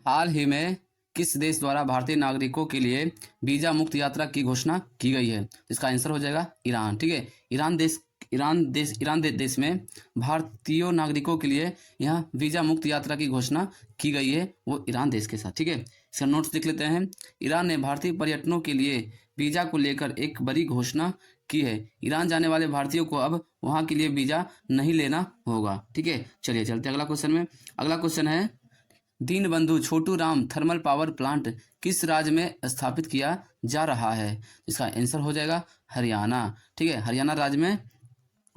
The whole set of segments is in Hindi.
हाल ही में किस देश द्वारा भारतीय नागरिकों के लिए वीजा मुक्त यात्रा की घोषणा की गई है? इसका आंसर हो जाएगा ईरान। ठीक है, ईरान देश में भारतीय नागरिकों के लिए यहाँ वीजा मुक्त यात्रा की घोषणा की गई है, वो ईरान देश के साथ। ठीक है, इसका नोट्स लिख लेते हैं। ईरान ने भारतीय पर्यटकों के लिए वीजा को लेकर एक बड़ी घोषणा की है। ईरान जाने वाले भारतीयों को अब वहाँ के लिए वीजा नहीं लेना होगा। ठीक है, चलिए चलते अगला क्वेश्चन में। अगला क्वेश्चन है, Deenbandhu Chhotu Ram thermal power plant किस राज्य में स्थापित किया जा रहा है? इसका आंसर हो जाएगा हरियाणा। ठीक है, हरियाणा राज्य में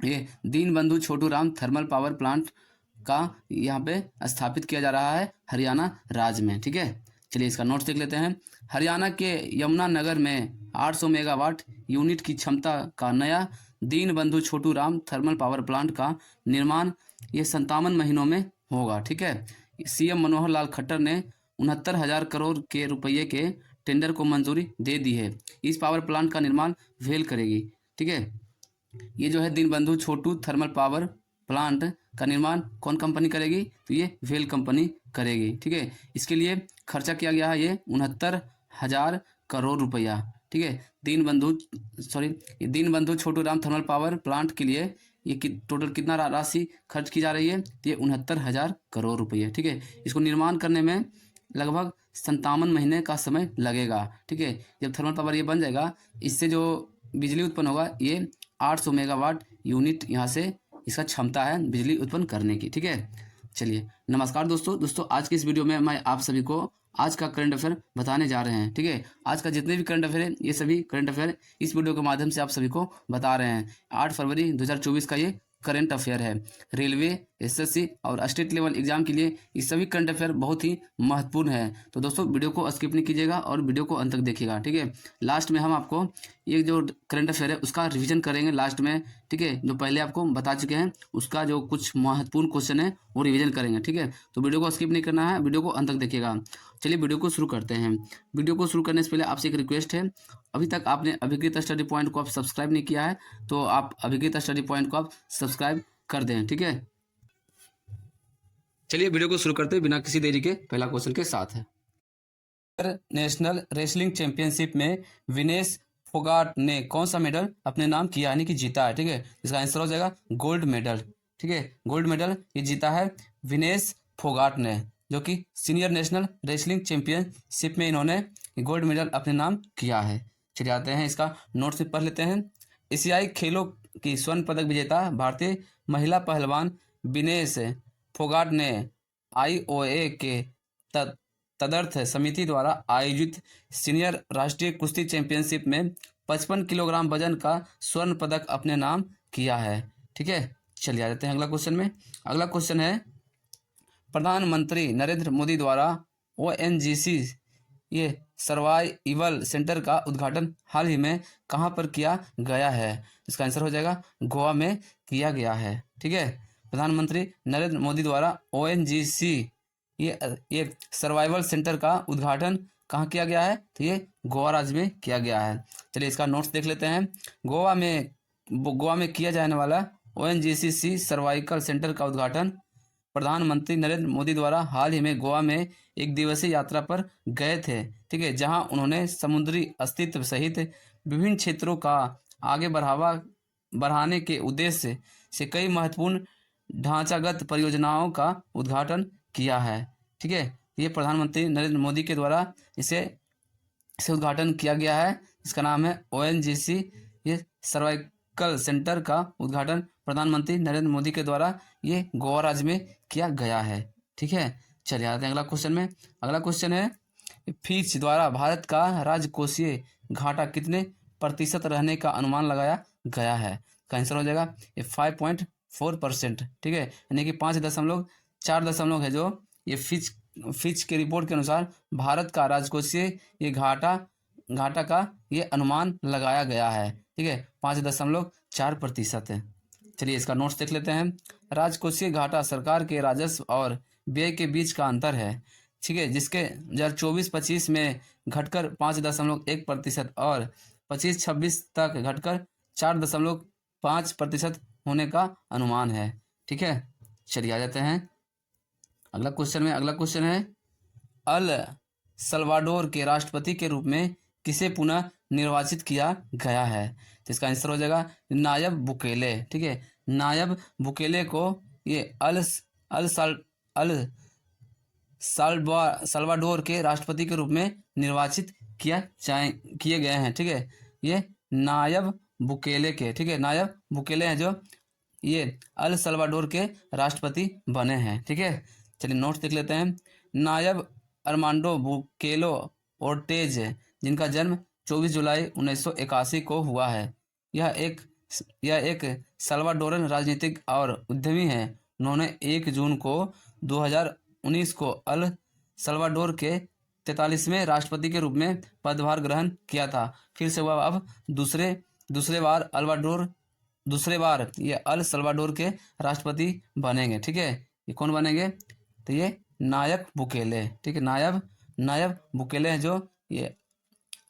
ये Deenbandhu Chhotu Ram thermal power plant का यहाँ पे स्थापित किया जा रहा है हरियाणा राज्य में। ठीक है, चलिए इसका नोट्स देख लेते हैं। हरियाणा के यमुनानगर में 800 मेगावाट यूनिट की क्षमता का नया Deenbandhu Chhotu Ram thermal power plant का निर्माण ये 57 महीनों में होगा। ठीक है, सीएम मनोहर लाल खट्टर ने 69,000 करोड़ के रुपये के टेंडर को मंजूरी दे दी है। इस पावर प्लांट का निर्माण वेल करेगी। ठीक है, ये जो है दीनबंधु छोटू थर्मल पावर प्लांट का निर्माण कौन कंपनी करेगी? तो ये वेल कंपनी करेगी। ठीक है, इसके लिए खर्चा किया गया है ये 69,000 करोड़ रुपया। ठीक है, Deenbandhu Chhotu Ram thermal power plant के लिए ये टोटल कितना राशि खर्च की जा रही है? तो ये 69,000 करोड़ रुपये। ठीक है, इसको निर्माण करने में लगभग 57 महीने का समय लगेगा। ठीक है, जब थर्मल पावर ये बन जाएगा, इससे जो बिजली उत्पन्न होगा ये 800 मेगावाट यूनिट यहाँ से इसका क्षमता है बिजली उत्पन्न करने की। ठीक है, चलिए नमस्कार दोस्तों आज की इस वीडियो में मैं आप सभी को आज का करंट अफेयर बताने जा रहे हैं। ठीक है, आज का जितने भी करंट अफेयर है ये सभी करंट अफेयर इस वीडियो के माध्यम से आप सभी को बता रहे हैं। 8 फरवरी 2024 का ये करंट अफेयर है। रेलवे, एसएससी और स्टेट लेवल एग्जाम के लिए ये सभी करंट अफेयर बहुत ही महत्वपूर्ण है। तो दोस्तों वीडियो को स्किप नहीं कीजिएगा और वीडियो को अंत तक देखिएगा। ठीक है, लास्ट में हम आपको ये जो करंट अफेयर है उसका रिवीजन करेंगे लास्ट में। ठीक है, जो पहले आपको बता चुके हैं उसका जो कुछ महत्वपूर्ण क्वेश्चन है वो रिवीजन करेंगे। ठीक है, तो वीडियो को स्किप नहीं करना है, वीडियो को अंत तक देखिएगा। चलिए वीडियो को शुरू करते हैं। वीडियो को शुरू करने से पहले आपसे एक रिक्वेस्ट है, अभी तक आपने अभिकृत स्टडी पॉइंट को आप सब्सक्राइब नहीं किया है तो आप अभिकृत स्टडी पॉइंट को आप सब्सक्राइब कर दें। ठीक है, चलिए वीडियो को शुरू करते हैं बिना किसी देरी के पहला क्वेश्चन के साथ है। नेशनल रेसलिंग चैंपियनशिप में विनेश फोगाट ने कौन सा मेडल अपने नाम किया यानी कि जीता है? ठीक है, इसका आंसर हो जाएगा गोल्ड मेडल। ठीक है, गोल्ड मेडल ये जीता है विनेश फोगाट ने, जो कि सीनियर नेशनल रेसलिंग चैंपियनशिप में इन्होंने गोल्ड मेडल अपने नाम किया है। चलिए आते हैं इसका नोट्स पढ़ लेते हैं। एशियाई खेलों की स्वर्ण पदक विजेता भारतीय महिला पहलवान विनेश फोगाट ने आईओए के तदर्थ समिति द्वारा आयोजित सीनियर राष्ट्रीय कुश्ती चैंपियनशिप में 55 किलोग्राम वजन का स्वर्ण पदक अपने नाम किया है। ठीक है, चलिए आ जाते हैं अगला क्वेश्चन में। अगला क्वेश्चन है, प्रधानमंत्री नरेंद्र मोदी द्वारा ओएनजीसी ये सर्वाइवल सेंटर का उद्घाटन हाल ही में कहाँ पर किया गया है? इसका आंसर हो जाएगा गोवा में किया गया है। ठीक है, प्रधानमंत्री नरेंद्र मोदी द्वारा ओएनजीसी ये सर्वाइवल सेंटर का उद्घाटन कहाँ किया गया है? तो ये गोवा राज्य में किया गया है। चलिए इसका नोट्स देख लेते हैं। गोवा में किया जाने वाला ओएनजीसी सर्वाइवल सेंटर का उद्घाटन प्रधानमंत्री नरेंद्र मोदी द्वारा हाल ही में गोवा में एक दिवसीय यात्रा पर गए थे। ठीक है, जहां उन्होंने समुद्री अस्तित्व सहित विभिन्न क्षेत्रों का आगे बढ़ाने के उद्देश्य से कई महत्वपूर्ण ढांचागत परियोजनाओं का उद्घाटन किया है। ठीक है, ये प्रधानमंत्री नरेंद्र मोदी के द्वारा इसे उद्घाटन किया गया है। इसका नाम है ओएनजीसी ये सर्वाइकल सेंटर का उद्घाटन प्रधानमंत्री नरेंद्र मोदी के द्वारा ये गोवा राज्य में किया गया है। ठीक है, चलिए आते हैं अगला क्वेश्चन में। अगला क्वेश्चन है, फिच द्वारा भारत का राजकोषीय घाटा कितने प्रतिशत रहने का अनुमान लगाया गया है? का आंसर हो जाएगा ये 5.4%। ठीक है, यानी कि 5.4 है जो ये फिच के रिपोर्ट के अनुसार भारत का राजकोषीय ये घाटा का ये अनुमान लगाया गया है। ठीक है, 5.4% है। चलिए इसका नोट्स देख लेते हैं। राजकोषीय घाटा सरकार के राजस्व और व्यय के बीच का अंतर है। ठीक है, जिसके 2024-25 में घटकर 5.1% और 25-26 तक घटकर 4.5% होने का अनुमान है। ठीक है, चलिए आ जाते हैं अगला क्वेश्चन में। अगला क्वेश्चन है, अल सल्वाडोर के राष्ट्रपति के रूप में किसे पुनः निर्वाचित किया गया है? तो इसका आंसर हो जाएगा नायब बुकेले। ठीक है, नायब बुकेले को ये अल साल अल सल्वाडोर के राष्ट्रपति के रूप में निर्वाचित किए गए हैं। ठीक है, ये नायब बुकेले के, ठीक है, नायब बुकेले हैं जो ये अल सल्वाडोर के राष्ट्रपति बने हैं। ठीक है, चलिए नोट्स देख लेते हैं। नायब अरमांडो बुकेलो ओर्टेज, जिनका जन्म 24 जुलाई 1981 को हुआ है, यह एक सल्वाडोरन राजनीतिक और उद्यमी हैं। उन्होंने 1 जून को 2019 को अल सल्वाडोर के 43वें राष्ट्रपति के रूप में पदभार ग्रहण किया था। फिर से वह अब दूसरे बार ये अल सल्वाडोर के राष्ट्रपति बनेंगे। ठीक है, ये कौन बनेंगे? तो ये नायब बुकेले। ठीक है, नायब बुकेले हैं जो ये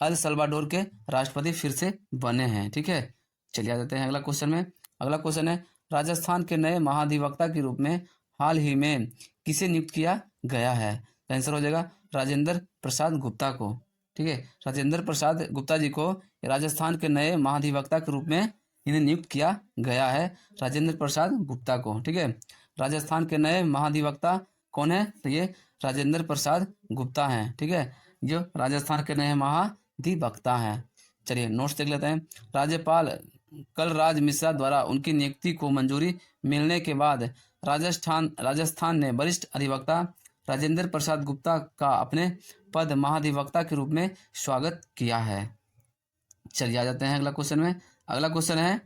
अल सल्वाडोर के राष्ट्रपति फिर से बने हैं। ठीक है, चलिए आ जाते हैं अगला क्वेश्चन में। अगला क्वेश्चन है, राजस्थान के नए महाधिवक्ता के रूप में हाल ही में किसे नियुक्त किया गया है? आंसर हो जाएगा राजेंद्र प्रसाद गुप्ता को। ठीक है, राजेंद्र प्रसाद गुप्ता जी को राजस्थान के नए महाधिवक्ता के रूप में इन्हें नियुक्त किया गया है, राजेंद्र प्रसाद गुप्ता को। ठीक है, राजस्थान के नए महाधिवक्ता कौन है? तो ये राजेंद्र प्रसाद गुप्ता हैं। ठीक है, जो राजस्थान के नए महाधिवक्ता हैं। चलिए नोट्स देख लेते हैं। राज्यपाल कलराज मिश्रा द्वारा उनकी नियुक्ति को मंजूरी मिलने के बाद राजस्थान ने वरिष्ठ अधिवक्ता राजेंद्र प्रसाद गुप्ता का अपने पद महाधिवक्ता के रूप में स्वागत किया है। चलिए आ जाते हैं अगला क्वेश्चन में। अगला क्वेश्चन है,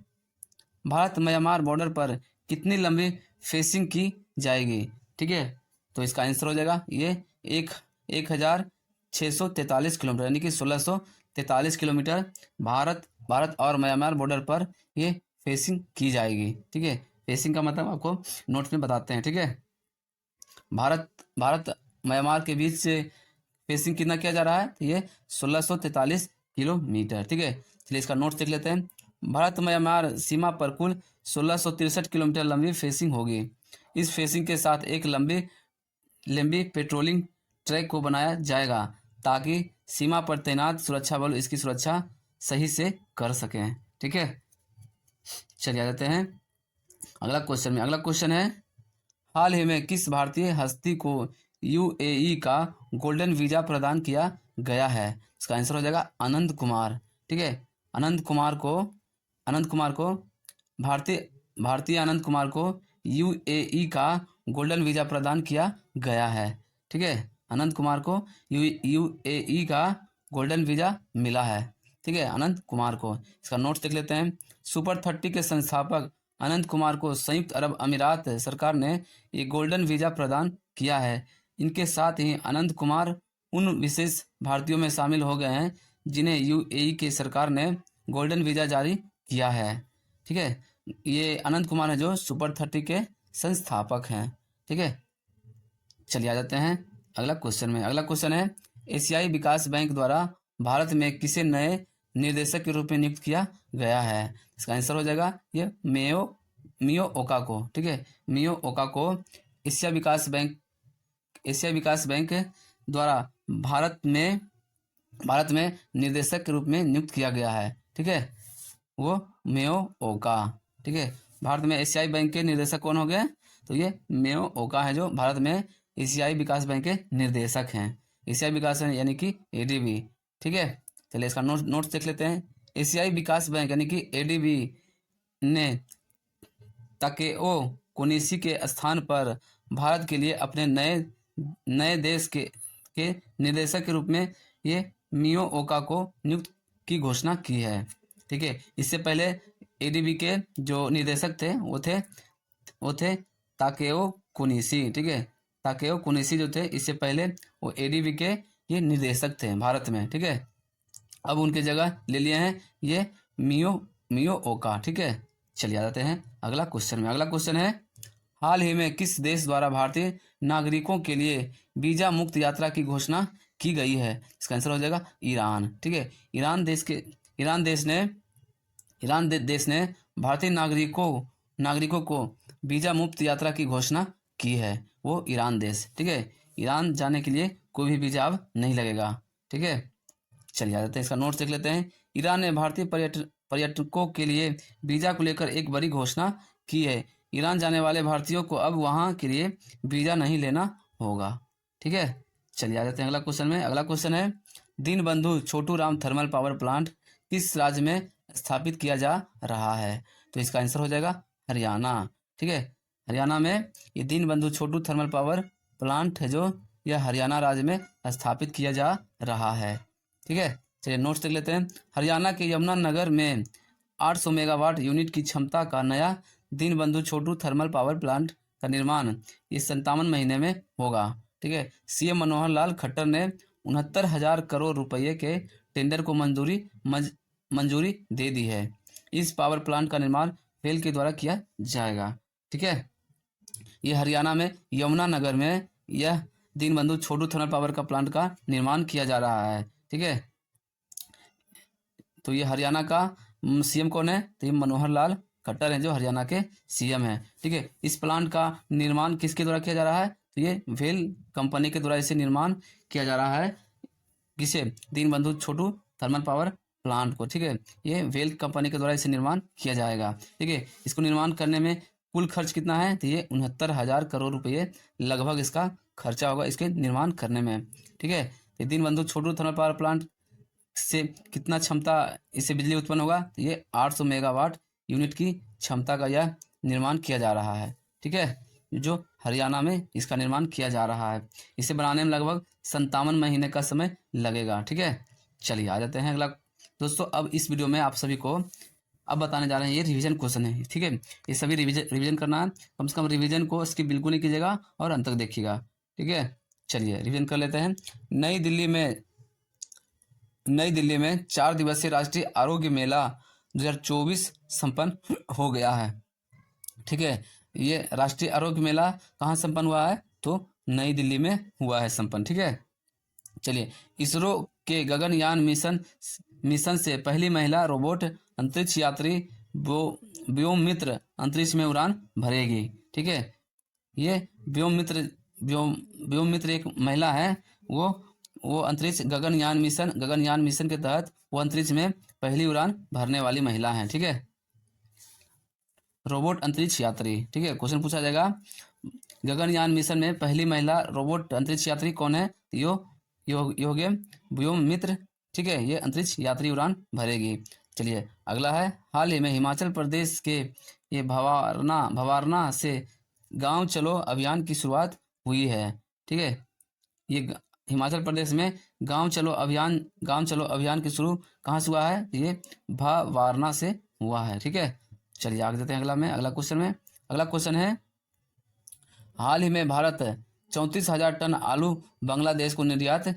भारत म्यांमार बॉर्डर पर कितनी लंबी फेंसिंग की जाएगी? ठीक है, तो इसका आंसर हो जाएगा ये 1643 किलोमीटर, यानी कि 1643 किलोमीटर भारत और म्यांमार बॉर्डर पर ये फेंसिंग की जाएगी। ठीक है, फेंसिंग का मतलब आपको नोट्स में बताते हैं। ठीक है, भारत म्यांमार के बीच से फेंसिंग कितना किया जा रहा है? तो ये 1643 किलोमीटर। ठीक है, चलिए इसका नोट्स देख लेते हैं। भारत म्यांमार सीमा पर कुल 1663 किलोमीटर लंबी फेंसिंग होगी। इस फेंसिंग के साथ एक लंबी पेट्रोलिंग ट्रैक को बनाया जाएगा ताकि सीमा पर तैनात सुरक्षा बल इसकी सुरक्षा सही से कर सकें। ठीक है, चलिए आ जाते हैं अगला क्वेश्चन में। अगला क्वेश्चन है, हाल ही में किस भारतीय हस्ती को यूएई का गोल्डन वीजा प्रदान किया गया है? इसका आंसर हो जाएगा आनंद कुमार। ठीक है, आनंद कुमार को भारतीय आनंद कुमार को यूएई का गोल्डन वीजा प्रदान किया गया है। ठीक है, आनंद कुमार को यूएई का गोल्डन वीजा मिला है। ठीक है, आनंद कुमार को। इसका नोट्स देख लेते हैं। सुपर 30 के संस्थापक आनंद कुमार को संयुक्त अरब अमीरात सरकार ने ये गोल्डन वीजा प्रदान किया है। इनके साथ ही आनंद कुमार उन विशेष भारतीयों में शामिल हो गए हैं जिन्हें यूएई की सरकार ने गोल्डन वीजा जारी किया है। ठीक है, ये आनंद कुमार है जो सुपर 30 के संस्थापक हैं। ठीक है, चलिए आ जाते हैं अगला क्वेश्चन में। अगला क्वेश्चन है, एशियाई विकास बैंक द्वारा भारत में किसे नए निर्देशक के रूप में नियुक्त किया गया है? इसका आंसर हो जाएगा ये मियो ओका को। ठीक है, मियो ओका को एशिया विकास बैंक द्वारा भारत में निर्देशक के रूप में नियुक्त किया गया है। ठीक है, वो मियो ओका। ठीक है, भारत में एशियाई बैंक के निर्देशक कौन हो गए? तो ये मियो ओका है जो भारत में एशियाई विकास बैंक के निर्देशक हैं। एशियाई विकास यानी कि एडीबी। ठीक है, चलिए इसका नोट्स देख लेते हैं। एशियाई विकास बैंक यानी कि एडीबी ने ताकेओ कोनिशी के स्थान पर भारत के लिए अपने नए देश के निर्देशक के रूप में ये मियो ओका को नियुक्त की घोषणा की है। ठीक है, इससे पहले एडीबी के जो निर्देशक थे वो थे ताकेओ कोनिशी। ठीक है, ताकेओ कोनिशी जो थे इससे पहले वो एडीबी के ये निर्देशक थे भारत में। ठीक है, अब उनकी जगह ले लिए हैं ये मियो ओका। ठीक है, चलिए आ जाते हैं अगला क्वेश्चन में। अगला क्वेश्चन है, हाल ही में किस देश द्वारा भारतीय नागरिकों के लिए वीजा मुक्त यात्रा की घोषणा की गई है? इसका आंसर हो जाएगा ईरान। ठीक है, ईरान देश ने भारतीय नागरिकों को वीजा मुक्त यात्रा की घोषणा की है। वो ईरान देश। ठीक है, ईरान जाने के लिए कोई भी वीजा अब नहीं लगेगा। ठीक है, चलिए आ जाते हैं, इसका नोट्स देख लेते हैं। ईरान ने भारतीय पर्यटकों के लिए वीजा को लेकर एक बड़ी घोषणा की है। ईरान जाने वाले भारतीयों को अब वहां के लिए वीजा नहीं लेना होगा। ठीक है, चलिए आ जाते हैं अगला क्वेश्चन में। अगला क्वेश्चन है, Deenbandhu Chhotu Ram thermal power plant किस राज्य में स्थापित किया जा रहा है? तो इसका आंसर हो जाएगा हरियाणा। ठीक है, हरियाणा में ये दीनबंधु छोटू थर्मल पावर प्लांट है जो यह हरियाणा राज्य में स्थापित किया जा रहा है। ठीक है, चलिए नोट्स देख लेते हैं। हरियाणा के यमुनानगर में 800 मेगावाट यूनिट की क्षमता का नया दीनबंधु छोटू थर्मल पावर प्लांट का निर्माण इस 57 महीने में होगा। ठीक है, सीएम मनोहर लाल खट्टर ने 69,000 करोड़ रुपए के टेंडर को मंजूरी दे दी है। इस पावर प्लांट का निर्माण फेल के द्वारा किया जाएगा। ठीक है, ये हरियाणा में यमुनानगर में यह दीनबंधु छोटू थर्मल पावर का प्लांट का निर्माण किया जा रहा है। ठीक है, तो ये हरियाणा का सीएम कौन है? तो ये मनोहर लाल खट्टर हैं जो हरियाणा के सीएम हैं। ठीक है, इस प्लांट का निर्माण किसके द्वारा किया जा रहा है? तो ये वेल कंपनी के द्वारा इसे निर्माण किया जा रहा है। किसे? दीनबंधु छोटू थर्मल पावर प्लांट को। ठीक है, ये वेल कंपनी के द्वारा इसे निर्माण किया जाएगा। ठीक है, इसको निर्माण करने में कुल खर्च कितना है? तो ये 69,000 करोड़ रुपये लगभग इसका खर्चा होगा इसके निर्माण करने में। ठीक है, तो दीनबंधु छोटू थर्मल पावर प्लांट से कितना क्षमता इससे बिजली उत्पन्न होगा? तो ये 800 मेगावाट यूनिट की क्षमता का यह निर्माण किया जा रहा है। ठीक है, जो हरियाणा में इसका निर्माण किया जा रहा है। इसे बनाने में लगभग 57 महीने का समय लगेगा। ठीक है, चलिए आ जाते हैं अगला। दोस्तों, अब इस वीडियो में आप सभी को अब बताने जा रहे हैं, ये रिवीजन क्वेश्चन है। ठीक है, ये सभी रिवीजन करना है। कम से कम रिवीजन को स्किप बिल्कुल नहीं कीजिएगा और अंत तक देखिएगा। ठीक है, चलिए रिवीजन कर लेते हैं। नई दिल्ली में 4 दिवसीय राष्ट्रीय आरोग्य मेला 2024 संपन्न हो गया है। ठीक है, ये राष्ट्रीय आरोग्य मेला कहाँ संपन्न हुआ है? तो नई दिल्ली में हुआ है संपन्न। ठीक है, चलिए, इसरो के गगनयान मिशन से पहली महिला रोबोट अंतरिक्ष यात्री व्योममित्र अंतरिक्ष में उड़ान भरेगी। ठीक है, ये व्योममित्र एक महिला है, वो अंतरिक्ष गगनयान मिशन के तहत वो अंतरिक्ष में पहली उड़ान भरने वाली महिला है। ठीक है, रोबोट अंतरिक्ष यात्री। ठीक है, क्वेश्चन पूछा जाएगा, गगनयान मिशन में पहली महिला रोबोट अंतरिक्ष यात्री कौन है? योगे व्योममित्र। ठीक है, ये अंतरिक्ष यात्री उड़ान भरेगी। चलिए अगला है, हाल ही में हिमाचल प्रदेश के ये भवारना से गांव चलो अभियान की शुरुआत हुई है। ठीक है, ये हिमाचल प्रदेश में गांव चलो अभियान की शुरू कहाँ से हुआ है? ये भवारना से हुआ है। ठीक है, चलिए आगे देते हैं अगला क्वेश्चन है, हाल ही में भारत 34,000 टन आलू बांग्लादेश को निर्यात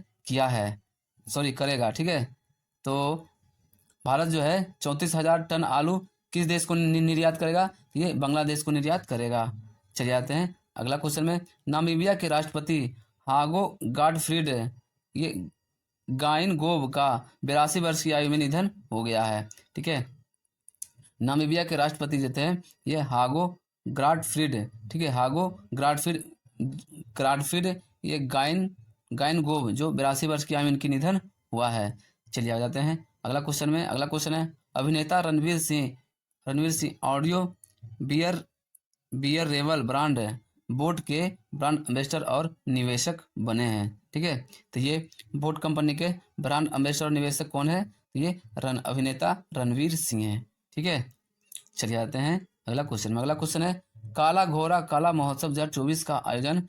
करेगा। ठीक है, तो भारत जो है 34,000 टन आलू किस देश को निर्यात करेगा? ये बांग्लादेश को निर्यात करेगा। चलिए आते हैं अगला क्वेश्चन में, नामीबिया के राष्ट्रपति हागो गॉडफ्रीड ये गाइनगोब का 82 वर्ष की आयु में निधन हो गया है। ठीक है, नामीबिया के राष्ट्रपति जो थे ये हागो गॉडफ्रीड। ठीक है, हागो गॉडफ्रीड ये गाइनगोब जो 82 वर्ष की आयु में इनकी निधन हुआ है। चलिए आ जाते हैं अगला क्वेश्चन है, अभिनेता Ranveer Singh audio wearable brand boAt के ब्रांड एम्बेसडर और निवेशक बने हैं। ठीक है, तो ये बोट कंपनी के ब्रांड एम्बेसडर और निवेशक कौन है? तो ये अभिनेता रणवीर सिंह है। ठीक है, चलिए आते हैं अगला क्वेश्चन है, काला घोड़ा काला महोत्सव 2024 का आयोजन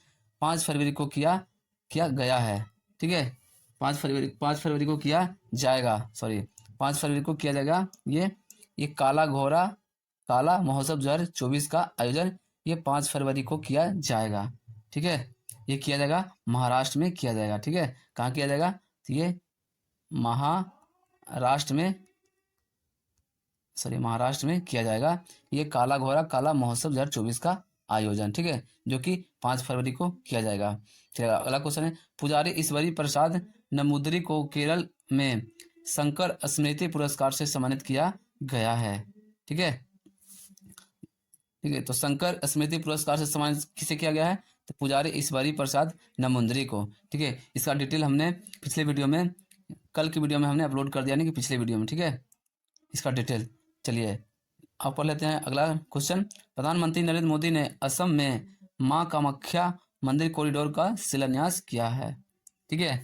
5 फरवरी को किया गया है। ठीक है, 5 फरवरी को किया जाएगा। 5 फरवरी को किया जाएगा। ये काला घोड़ा काला महोत्सव 2024 का आयोजन ये 5 फरवरी को किया जाएगा। ठीक है, ये किया जाएगा महाराष्ट्र में किया जाएगा। ठीक है, कहाँ किया जाएगा? तो ये महाराष्ट्र में किया जाएगा ये काला घोड़ा काला महोत्सव 2024 का आयोजन। ठीक है, जो कि 5 फरवरी को किया जाएगा। चलिए अगला क्वेश्चन है, पुजारी ईश्वरी प्रसाद नमूदरी को केरल में शंकर स्मृति पुरस्कार से सम्मानित किया गया है। ठीक है, तो शंकर स्मृति पुरस्कार से सम्मानित किसे किया गया है? तो पुजारी ईश्वरी प्रसाद नमुंद्री को। ठीक है, इसका डिटेल हमने पिछले वीडियो में, कल की वीडियो में हमने अपलोड कर दिया, नहीं कि पिछले वीडियो में। ठीक है, इसका डिटेल। चलिए आप पढ़ लेते हैं अगला क्वेश्चन। प्रधानमंत्री नरेंद्र मोदी ने असम में माँ कामाख्या मंदिर कॉरिडोर का शिलान्यास किया है। ठीक है,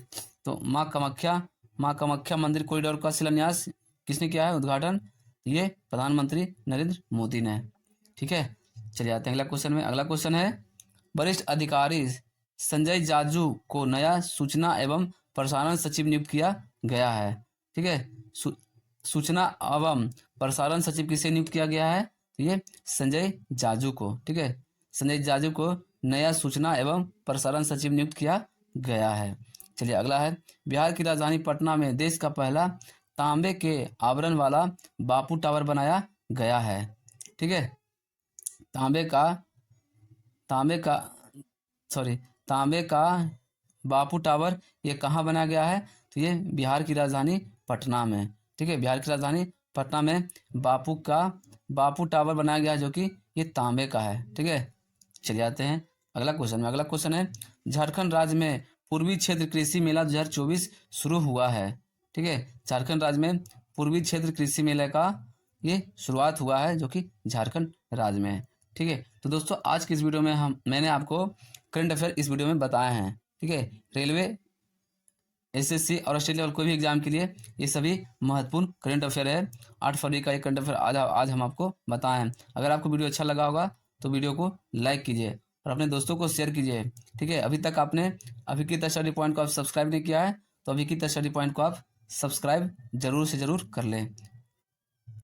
तो माँ कामाख्या मंदिर कॉरिडोर का शिलान्यास किसने किया है, उद्घाटन? ये प्रधानमंत्री नरेंद्र मोदी ने। ठीक है, चलिए आते हैं अगला क्वेश्चन में। अगला क्वेश्चन है, वरिष्ठ अधिकारी संजय जाजू को नया सूचना एवं प्रसारण सचिव नियुक्त किया गया है। ठीक है, सूचना एवं प्रसारण सचिव किसे नियुक्त किया गया है? तो ये संजय जाजू को। ठीक है, संजय जाजू को नया सूचना एवं प्रसारण सचिव नियुक्त किया गया है। चलिए अगला है, बिहार की राजधानी पटना में देश का पहला तांबे के आवरण वाला बापू टावर बनाया गया है। ठीक है, तांबे का बापू टावर ये कहाँ बनाया गया है? तो ये बिहार की राजधानी पटना में। ठीक है, बिहार की राजधानी पटना में बापू टावर बनाया गया है, जो कि ये तांबे का है। ठीक है, चलिए आते हैं अगला क्वेश्चन में। अगला क्वेश्चन है, झारखंड राज्य में पूर्वी क्षेत्र कृषि मेला 2024 शुरू हुआ है। ठीक है, झारखंड राज्य में पूर्वी क्षेत्र कृषि मेले का ये शुरुआत हुआ है, जो कि झारखंड राज्य में है। ठीक है, तो दोस्तों आज की इस वीडियो में मैंने आपको करंट अफेयर इस वीडियो में बताए हैं। ठीक है, रेलवे, एसएससी और स्टेट लेवल कोई भी एग्जाम के लिए ये सभी महत्वपूर्ण करंट अफेयर है। 8 फरवरी का एक करंट अफेयर आज हम आपको बताए हैं। अगर आपको वीडियो अच्छा लगा होगा तो वीडियो को लाइक कीजिए और अपने दोस्तों को शेयर कीजिए। ठीक है, अभी तक आपने अभिकीर्त स्टडी पॉइंट को आप सब्सक्राइब नहीं किया है तो अभिकीर्त स्टडी पॉइंट को आप सब्सक्राइब जरूर से जरूर कर लें।